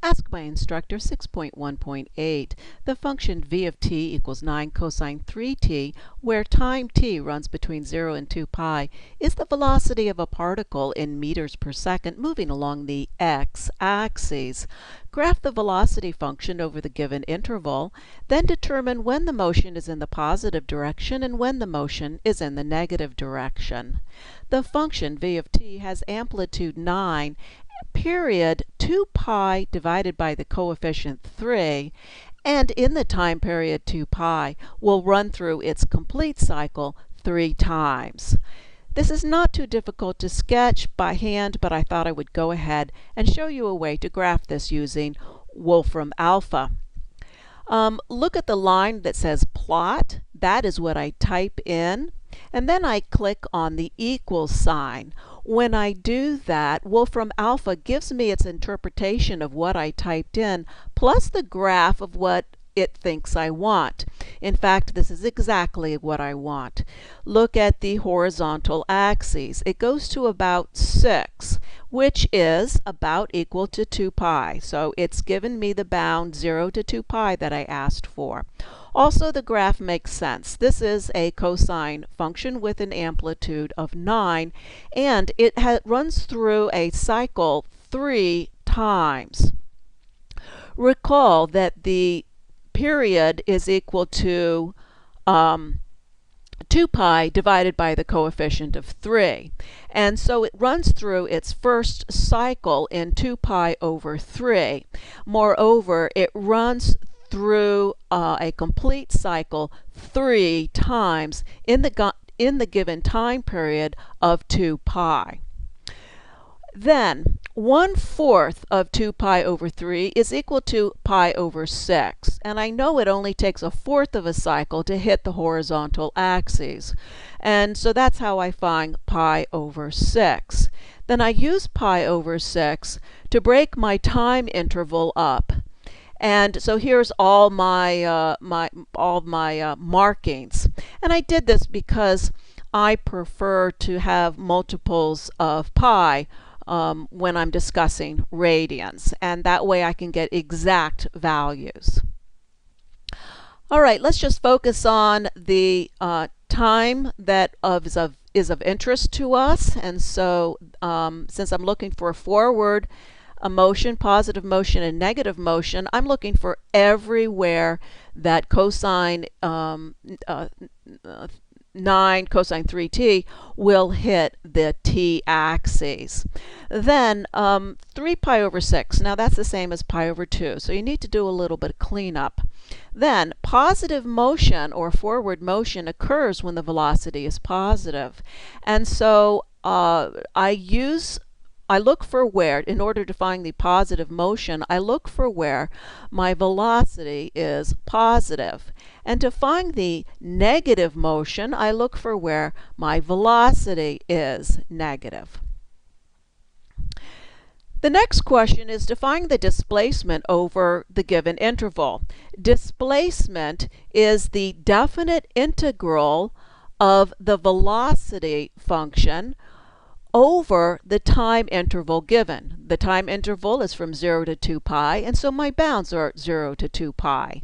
Ask my instructor 6.1.8. The function v of t equals 9 cosine 3t, where time t runs between 0 and 2 pi, is the velocity of a particle in meters per second moving along the x-axis. Graph the velocity function over the given interval, then determine when the motion is in the positive direction and when the motion is in the negative direction. The function v of t has amplitude 9, period 2 pi divided by the coefficient 3, and in the time period 2 pi will run through its complete cycle 3 times. This is not too difficult to sketch by hand, but I thought I would go ahead and show you a way to graph this using Wolfram Alpha. Look at the line that says plot. That is what I type in, and then I click on the equal sign. When I do that, Wolfram Alpha gives me its interpretation of what I typed in, plus the graph of what it thinks I want. In fact, this is exactly what I want. Look at the horizontal axes. It goes to about 6, which is about equal to 2 pi. So it's given me the bound 0 to 2 pi that I asked for. Also, the graph makes sense. This is a cosine function with an amplitude of 9, and it runs through a cycle 3 times. Recall that the period is equal to 2 pi divided by the coefficient of 3. And so it runs through its first cycle in 2 pi over 3. Moreover, it runs through a complete cycle 3 times in the given time period of 2 pi. Then 1/4 of 2 pi over 3 is equal to pi over 6. And I know it only takes 1/4 of a cycle to hit the horizontal axes. And so that's how I find pi over 6. Then I use pi over 6 to break my time interval up. And so here's all my markings. And I did this because I prefer to have multiples of pi when I'm discussing radians, and that way I can get exact values. All right, let's just focus on the time that is of interest to us. And so since I'm looking for a forward motion, positive motion, and negative motion, I'm looking for everywhere that cosine 9 cosine 3t will hit the t-axis. Then 3 pi over 6, now that's the same as pi over 2, so you need to do a little bit of cleanup. Then positive motion or forward motion occurs when the velocity is positive. And so I look for where, in order to find the positive motion, I look for where my velocity is positive. And to find the negative motion, I look for where my velocity is negative. The next question is to find the displacement over the given interval. Displacement is the definite integral of the velocity function over the time interval given. The time interval is from 0 to 2 pi, and so my bounds are 0 to 2 pi.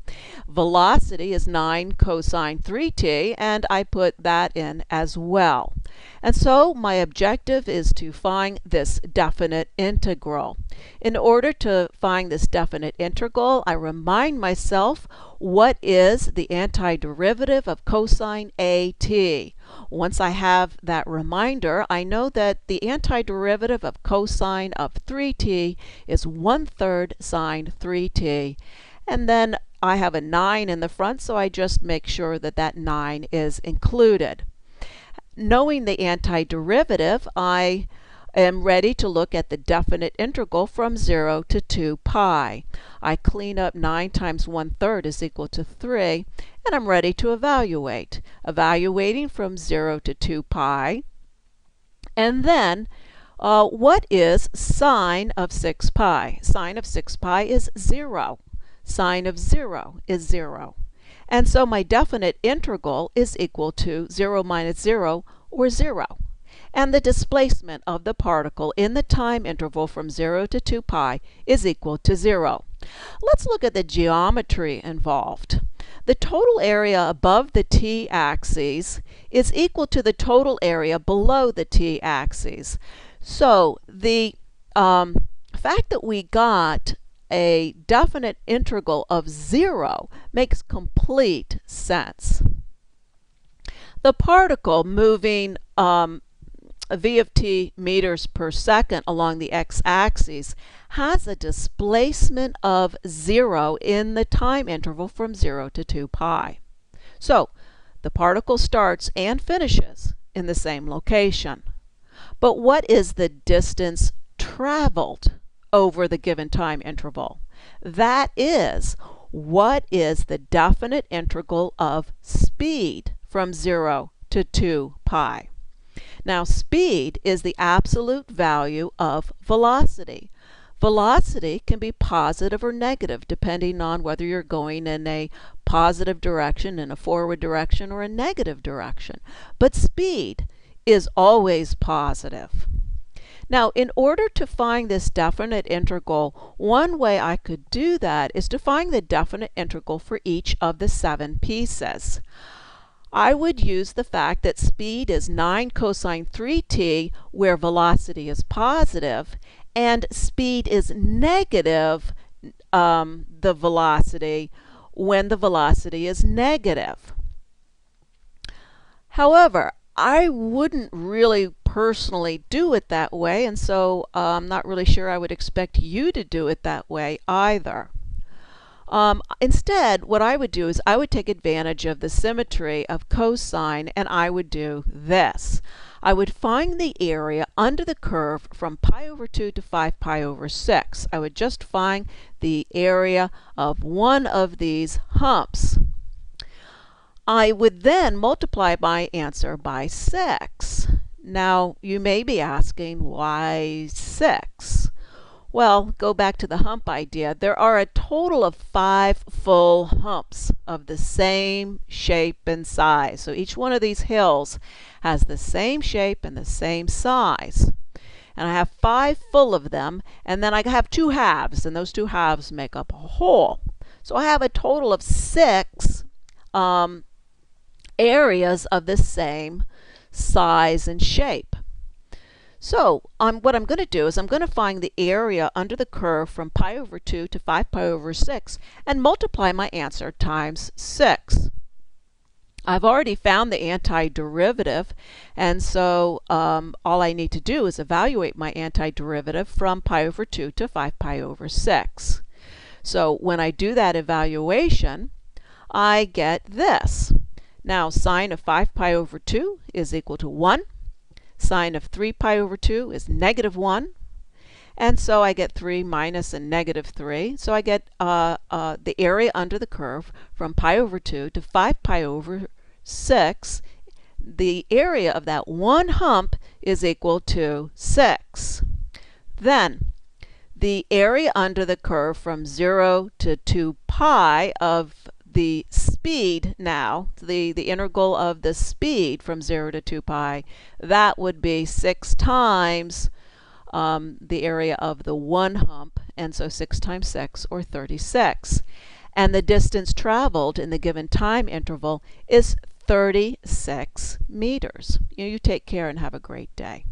Velocity is 9 cosine 3t, and I put that in as well. And so my objective is to find this definite integral. In order to find this definite integral, I remind myself what is the antiderivative of cosine at. Once I have that reminder, I know that the antiderivative of cosine of 3t is 1/3 sine 3t. And then I have a 9 in the front, so I just make sure that that 9 is included. Knowing the antiderivative, I am ready to look at the definite integral from 0 to 2 pi. I clean up 9 times 1/3 is equal to 3, and I'm ready to evaluate. Evaluating from 0 to 2 pi. And then, what is sine of 6 pi? Sine of 6 pi is 0. Sine of 0 is 0. And so my definite integral is equal to 0 minus 0, or 0. and the displacement of the particle in the time interval from 0 to 2 pi is equal to 0. Let's look at the geometry involved. The total area above the t-axis is equal to the total area below the t-axis. So the fact that we got a definite integral of 0 makes complete sense. The particle moving v of t meters per second along the x-axis has a displacement of 0 in the time interval from 0 to 2 pi. So the particle starts and finishes in the same location. But what is the distance traveled over the given time interval? That is, what is the definite integral of speed from 0 to 2 pi? Now, speed is the absolute value of velocity. Velocity can be positive or negative depending on whether you're going in a positive direction, in a forward direction, or a negative direction. But speed is always positive. Now, in order to find this definite integral, one way I could do that is to find the definite integral for each of the 7 pieces. I would use the fact that speed is 9 cosine 3t where velocity is positive, and speed is negative the velocity when the velocity is negative. However, I wouldn't really personally do it that way, and so I'm not really sure I would expect you to do it that way either. Instead, what I would do is I would take advantage of the symmetry of cosine, and I would do this. I would find the area under the curve from pi over 2 to 5 pi over 6. I would just find the area of one of these humps. I would then multiply my answer by 6. Now, you may be asking, why 6? Well, go back to the hump idea. There are a total of 5 full humps of the same shape and size. So each one of these hills has the same shape and the same size. And I have 5 full of them, and then I have 2 halves, and those 2 halves make up a whole. So I have a total of 6 areas of the same size and shape. So what I'm going to do is I'm going to find the area under the curve from pi over 2 to 5 pi over 6 and multiply my answer times 6. I've already found the antiderivative, and so all I need to do is evaluate my antiderivative from pi over 2 to 5 pi over 6. So when I do that evaluation, I get this. Now, sine of 5 pi over 2 is equal to 1. Sine of 3 pi over 2 is negative 1. And so I get 3 minus a negative 3. So I get the area under the curve from pi over 2 to 5 pi over 6. The area of that one hump is equal to 6. Then the area under the curve from 0 to 2 pi of the speed now, the integral of the speed from 0 to 2 pi, that would be 6 times the area of the one hump, and so 6 times 6, or 36. And the distance traveled in the given time interval is 36 meters. You take care and have a great day.